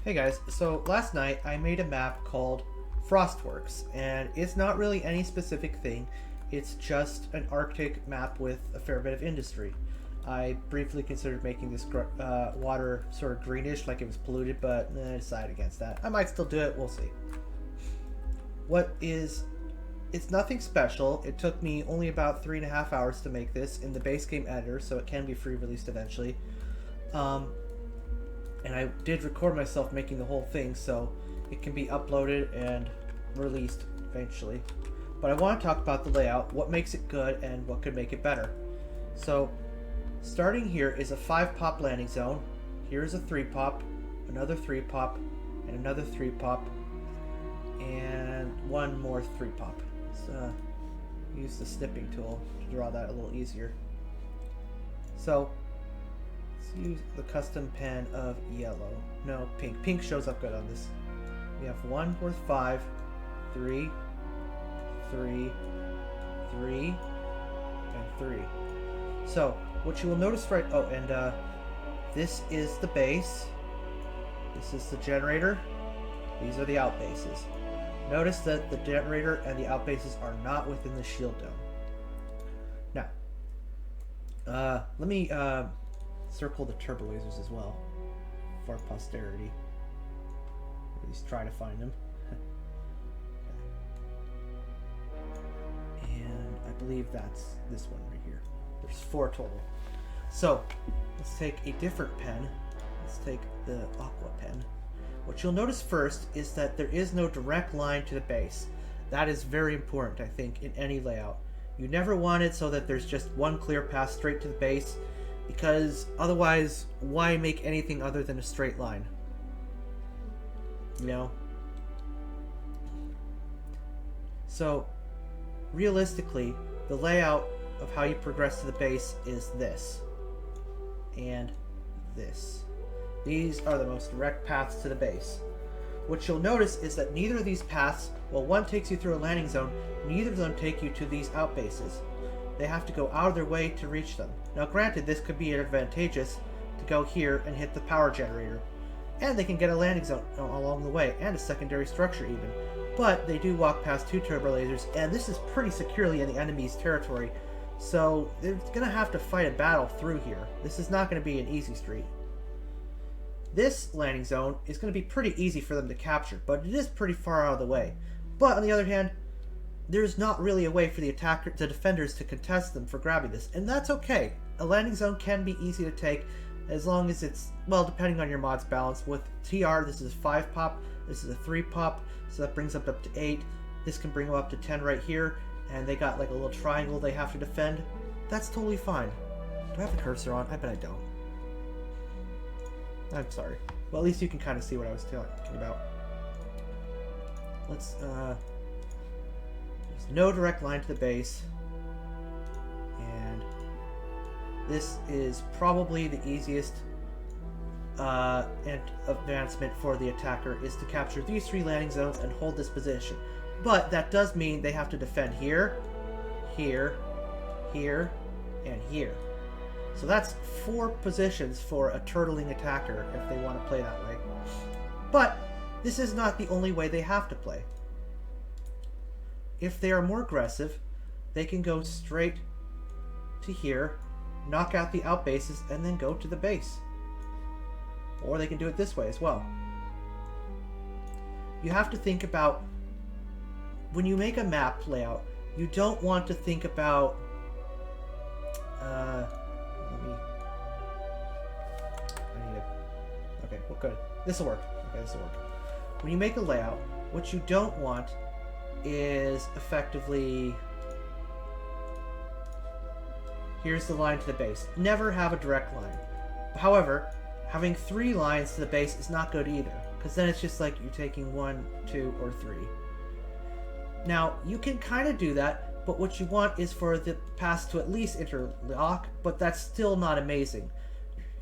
Hey guys, so last night I made a map called Frostworks, and it's not really any specific thing, it's just an Arctic map with a fair bit of industry. I briefly considered making this water sort of greenish, like it was polluted, but I decided against that. I might still do it, we'll see. It's nothing special. It took me only about 3.5 hours to make this in the base game editor, so it can be free released eventually. And I did record myself making the whole thing, so it can be uploaded and released eventually. But I want to talk about the layout, what makes it good, and what could make it better. So, starting here is a 5-pop landing zone. Here's a 3-pop, another 3-pop, and another 3-pop, and one more 3-pop. Let's use the snipping tool to draw that a little easier. So, use the custom pen of yellow. No, pink. Pink shows up good on this. We have 1 worth 5, 3, 3, 3, and 3. So, what you will notice this is the base. This is the generator. These are the outbases. Notice that the generator and the outbases are not within the shield dome. Now, let me circle the turbo lasers as well for posterity. At least try to find them. And I believe that's this one right here. There's 4 total. So let's take a different pen. Let's take the aqua pen. What you'll notice first is that there is no direct line to the base. That is very important, I think, in any layout. You never want it so that there's just one clear path straight to the base, because otherwise, why make anything other than a straight line? You know? So, realistically, the layout of how you progress to the base is this. And this. These are the most direct paths to the base. What you'll notice is that neither of these paths, well, one takes you through a landing zone, neither of them take you to these outbases. They have to go out of their way to reach them. Now granted, this could be advantageous to go here and hit the power generator. And they can get a landing zone along the way, and a secondary structure even. But they do walk past 2 turbo lasers, and this is pretty securely in the enemy's territory. So they're going to have to fight a battle through here. This is not going to be an easy street. This landing zone is going to be pretty easy for them to capture, but it is pretty far out of the way. But on the other hand, there's not really a way for the defenders to contest them for grabbing this, and that's okay. A landing zone can be easy to take as long as it's, well, depending on your mod's balance. With TR, this is a 5-pop, this is a 3-pop, so that brings up to 8. This can bring them up to 10 right here, and they got like a little triangle they have to defend. That's totally fine. Do I have the cursor on? I bet I don't. I'm sorry. Well, at least you can kind of see what I was talking about. Let's, there's no direct line to the base. And this is probably the easiest advancement for the attacker, is to capture these 3 landing zones and hold this position. But that does mean they have to defend here, here, here, and here. So that's 4 positions for a turtling attacker if they want to play that way. But this is not the only way they have to play. If they are more aggressive, they can go straight to here, knock out the outbases, and then go to the base. Or they can do it this way as well. You have to think about, when you make a map layout, you don't want to think about okay, well, good. This will work. Okay, this will work. When you make a layout, what you don't want is effectively, here's the line to the base. Never have a direct line. However, having 3 lines to the base is not good either, because then it's just like you're taking 1, 2, or 3. Now, you can kind of do that, but what you want is for the paths to at least interlock, but that's still not amazing.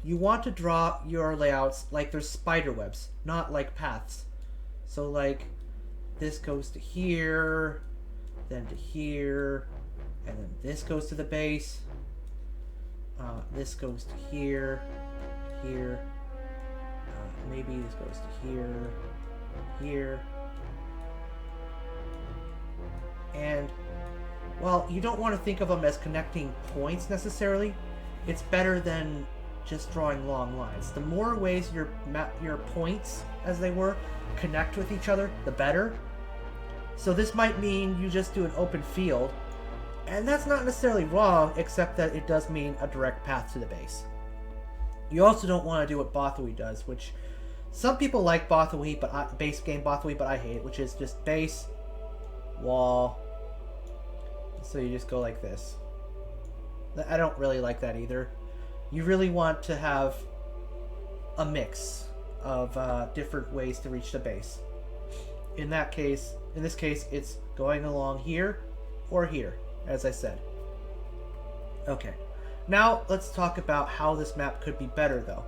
You want to draw your layouts like there's spider webs, not like paths. So like, this goes to here, then to here, and then this goes to the base. This goes to here, here, maybe this goes to here, here. And, well, you don't want to think of them as connecting points necessarily. It's better than just drawing long lines. The more ways your points, as they were, connect with each other, the better. So this might mean you just do an open field, and that's not necessarily wrong, except that it does mean a direct path to the base. You also don't want to do what Bothui does, which some people like Bothui, but base game Bothui, but I hate it, which is just base, wall. So you just go like this. I don't really like that either. You really want to have a mix of different ways to reach the base. In this case, it's going along here or here, as I said. Okay, now let's talk about how this map could be better, though.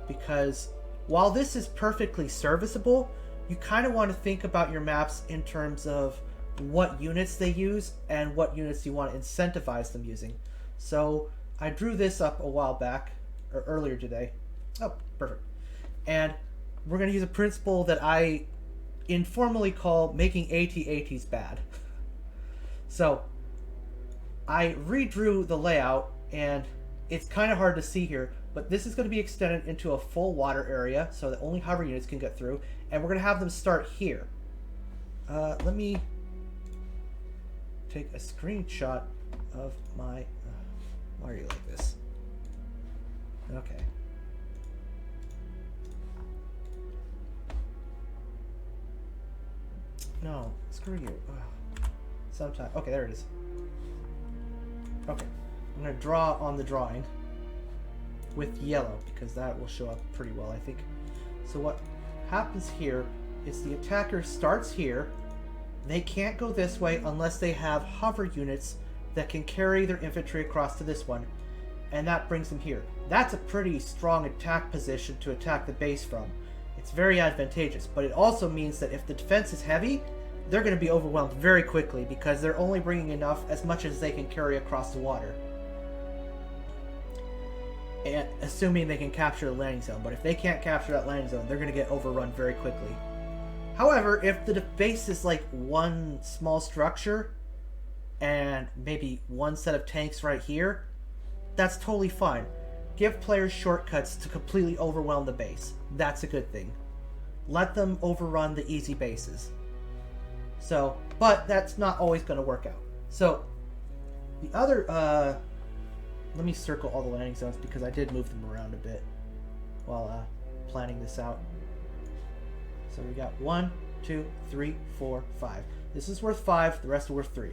Because while this is perfectly serviceable, you kind of want to think about your maps in terms of what units they use and what units you want to incentivize them using. So I drew this up a while back, or earlier today. Oh, perfect. And we're going to use a principle that I informally call making AT-ATs bad. So I redrew the layout, and it's kind of hard to see here, but this is going to be extended into a full water area so that only hover units can get through, and we're going to have them start here. Let me take a screenshot of my... why are you like this? Okay. No, screw you. Ugh. Sometime. Okay, there it is. Okay. I'm going to draw on the drawing with yellow because that will show up pretty well, I think. So what happens here is the attacker starts here. They can't go this way unless they have hover units that can carry their infantry across to this one, and that brings them here. That's a pretty strong attack position to attack the base from. It's very advantageous, but it also means that if the defense is heavy, they're going to be overwhelmed very quickly because they're only bringing enough as much as they can carry across the water. And assuming they can capture the landing zone, but if they can't capture that landing zone, they're going to get overrun very quickly. However, if the base is like one small structure and maybe one set of tanks right here, that's totally fine. Give players shortcuts to completely overwhelm the base. That's a good thing. Let them overrun the easy bases. So, but that's not always going to work out. So, the other, let me circle all the landing zones because I did move them around a bit while planning this out. So we got 1, 2, 3, 4, 5. This is worth 5, the rest are worth 3.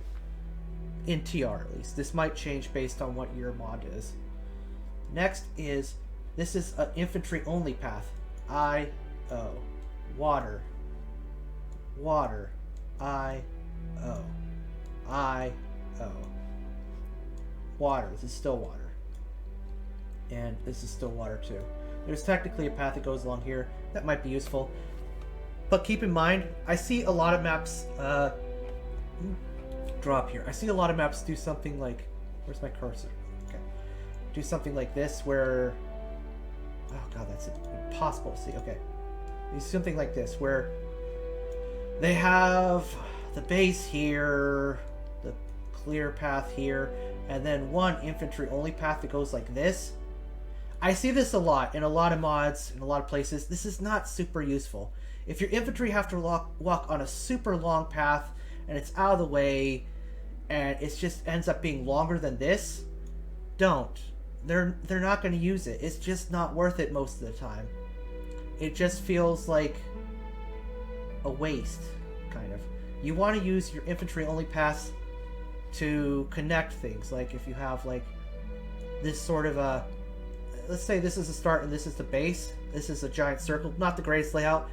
In TR at least. This might change based on what your mod is. Next is, this is an infantry only path. I-O. Water. Water. I-O. I-O. Water. This is still water. And this is still water too. There's technically a path that goes along here. That might be useful. But keep in mind, I see a lot of maps, drop here. I see a lot of maps do something like, where's my cursor? Okay. Do something like this where, oh god, that's impossible to see. Okay. Do something like this where they have the base here, the clear path here, and then one infantry only path that goes like this. I see this a lot in a lot of mods, in a lot of places. This is not super useful. If your infantry have to walk on a super long path and it's out of the way and it just ends up being longer than this, don't. They're not going to use it. It's just not worth it most of the time. It just feels like a waste, kind of. You want to use your infantry only paths to connect things. Like if you have like this sort of a, let's say this is the start and this is the base. This is a giant circle, not the greatest layout.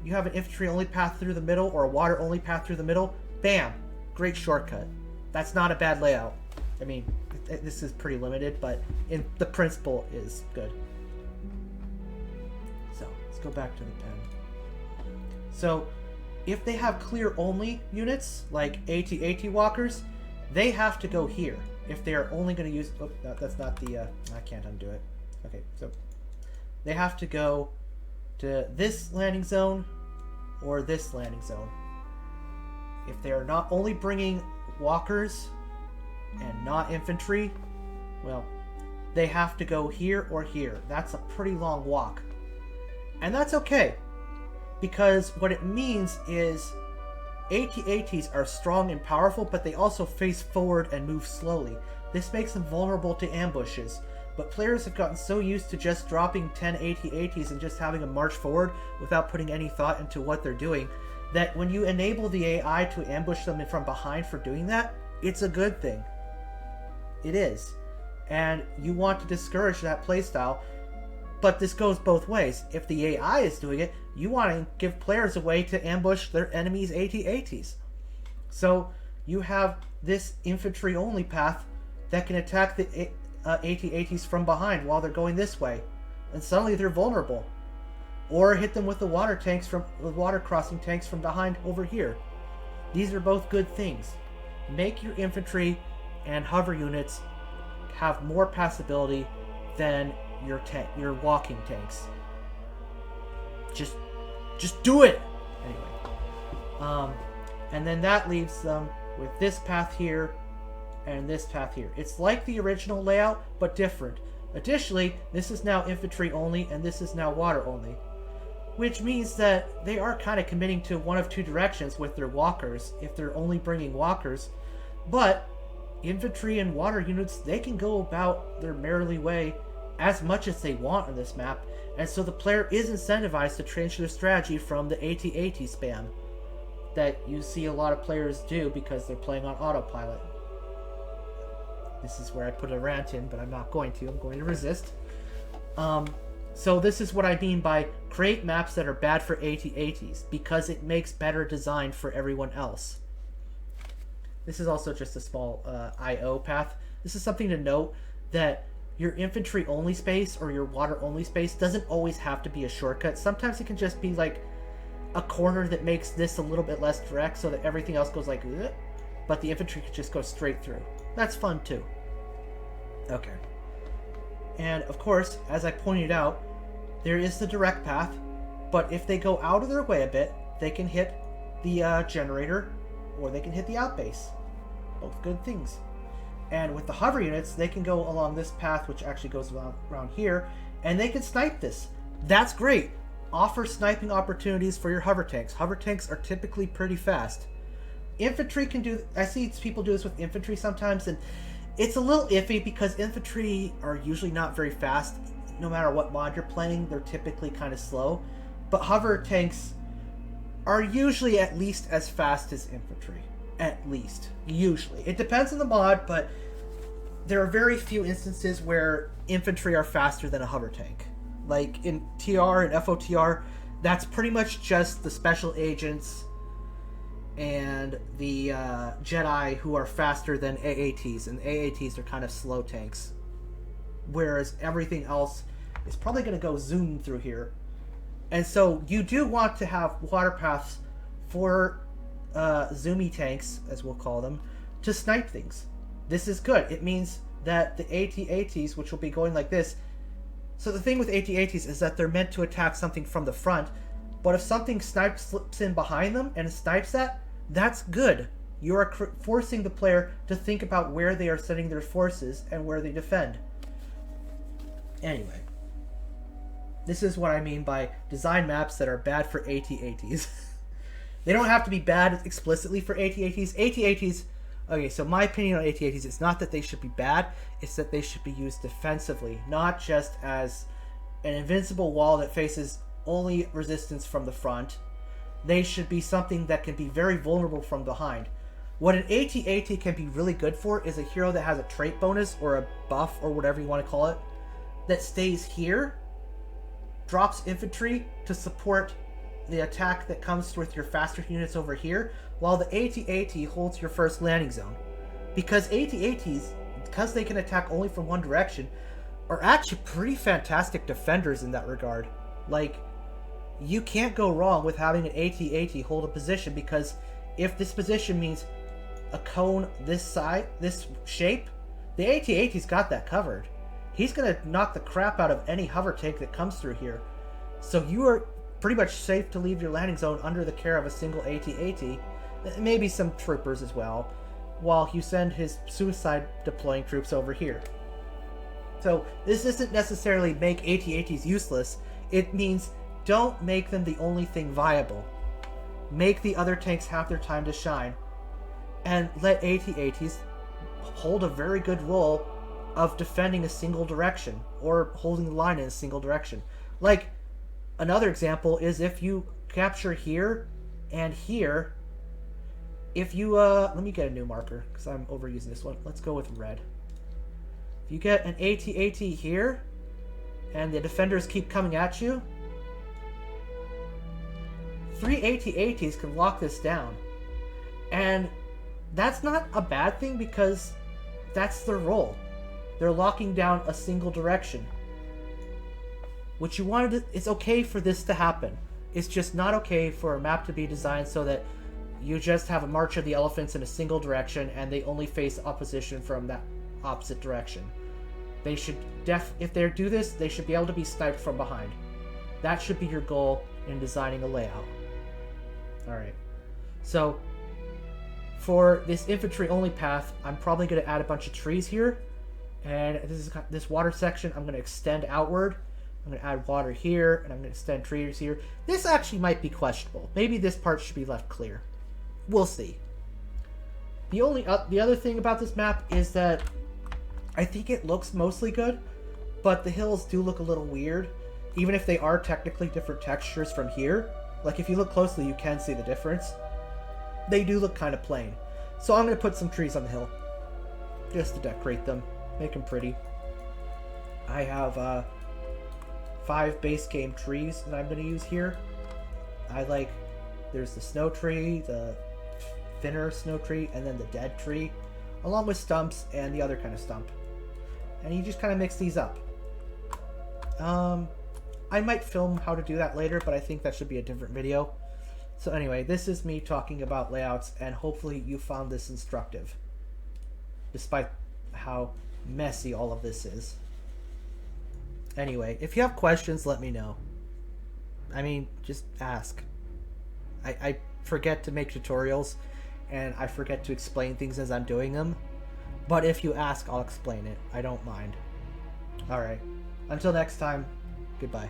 You have an infantry only path through the middle or a water only path through the middle. Bam! Great shortcut. That's not a bad layout. I mean, this is pretty limited, but the principle is good. So, let's go back to the pen. So, if they have clear only units, like AT-AT walkers, they have to go here. If they are only going to use... Oh, that's not the... I can't undo it. Okay, so they have to go to this landing zone or this landing zone. If they are not only bringing walkers and not infantry, well, they have to go here or here. That's a pretty long walk. And that's okay, because what it means is AT-ATs are strong and powerful, but they also face forward and move slowly. This makes them vulnerable to ambushes, but players have gotten so used to just dropping 10 AT-ATs and just having them march forward without putting any thought into what they're doing, that when you enable the AI to ambush them from behind for doing that, it's a good thing. It is. And you want to discourage that playstyle, but this goes both ways. If the AI is doing it, you want to give players a way to ambush their enemies' AT-ATs. So you have this infantry-only path that can attack the AT-ATs from behind while they're going this way, and suddenly they're vulnerable. Or hit them with the water crossing tanks from behind over here. These are both good things. Make your infantry and hover units have more passability than your walking tanks. Just do it! Anyway. And then that leaves them with this path here and this path here. It's like the original layout, but different. Additionally, this is now infantry only, and this is now water only. Which means that they are kind of committing to one of two directions with their walkers, if they're only bringing walkers. But infantry and water units, they can go about their merrily way as much as they want on this map, and so the player is incentivized to change their strategy from the AT-AT spam that you see a lot of players do because they're playing on autopilot. This is where I put a rant in, but I'm not going to. I'm going to resist. So this is what I mean by create maps that are bad for AT-ATs, because it makes better design for everyone else. This is also just a small IO path. This is something to note, that your infantry only space or your water only space doesn't always have to be a shortcut. Sometimes it can just be like a corner that makes this a little bit less direct so that everything else goes like ugh, but the infantry could just go straight through. That's fun too. Okay. And of course, as I pointed out, there is the direct path, but if they go out of their way a bit, they can hit the generator, or they can hit the outbase. Both good things. And with the hover units, they can go along this path, which actually goes around here, and they can snipe this. That's great. Offer sniping opportunities for your hover tanks. Hover tanks are typically pretty fast. Infantry can do... I see people do this with infantry sometimes, and it's a little iffy because infantry are usually not very fast. No matter what mod you're playing, they're typically kind of slow. But hover tanks are usually at least as fast as infantry. At least. Usually. It depends on the mod, but there are very few instances where infantry are faster than a hover tank. Like in TR and FOTR, that's pretty much just the special agents and the Jedi who are faster than AATs, and AATs are kind of slow tanks. Whereas everything else is probably going to go zoom through here. And so you do want to have water paths for zoomy tanks, as we'll call them, to snipe things. This is good. It means that the AT-ATs, which will be going like this... So the thing with AT-ATs is that they're meant to attack something from the front, but if something slips in behind them and snipes that, that's good. You are forcing the player to think about where they are sending their forces and where they defend. Anyway, this is what I mean by design maps that are bad for AT-ATs. They don't have to be bad explicitly for AT-ATs. AT-ATs, okay, so my opinion on AT-ATs is not that they should be bad, it's that they should be used defensively, not just as an invincible wall that faces only resistance from the front. They should be something that can be very vulnerable from behind. What an AT-AT can be really good for is a hero that has a trait bonus or a buff or whatever you want to call it that stays here, drops infantry to support the attack that comes with your faster units over here, while the AT-AT holds your first landing zone. Because AT-ATs, because they can attack only from one direction, are actually pretty fantastic defenders in that regard. Like, you can't go wrong with having an AT-AT hold a position, because if this position means a cone this side, this shape, the AT-AT's got that covered. He's going to knock the crap out of any hover tank that comes through here. So you are pretty much safe to leave your landing zone under the care of a single AT-AT, maybe some troopers as well, while you send his suicide deploying troops over here. So this doesn't necessarily make AT-ATs useless. It means don't make them the only thing viable. Make the other tanks have their time to shine, and let AT-ATs hold a very good role of defending a single direction, or holding the line in a single direction. Like, another example is if you capture here and here, if you, let me get a new marker, because I'm overusing this one. Let's go with red. If you get an AT-AT here, and the defenders keep coming at you, 3 AT-ATs can lock this down. And that's not a bad thing, because that's their role. They're locking down a single direction. What you wanted to, it's okay for this to happen. It's just not okay for a map to be designed so that you just have a march of the elephants in a single direction and they only face opposition from that opposite direction. They should if they do this, they should be able to be sniped from behind. That should be your goal in designing a layout. Alright. So for this infantry only path, I'm probably going to add a bunch of trees here. And this water section, I'm going to extend outward. I'm going to add water here, and I'm going to extend trees here. This actually might be questionable. Maybe this part should be left clear. We'll see. The other thing about this map is that I think it looks mostly good, but the hills do look a little weird, even if they are technically different textures from here. Like, if you look closely, you can see the difference. They do look kind of plain. So I'm going to put some trees on the hill, just to decorate them, make them pretty. I have 5 base game trees that I'm going to use here. There's the snow tree, the thinner snow tree, and then the dead tree, along with stumps and the other kind of stump. And you just kind of mix these up. I might film how to do that later, but I think that should be a different video. So anyway, this is me talking about layouts, and hopefully you found this instructive, despite how messy all of this is. Anyway, if you have questions, let me know. I mean, just ask. I forget to make tutorials, and I forget to explain things as I'm doing them. But if you ask, I'll explain it. I don't mind. Alright. Until next time, goodbye.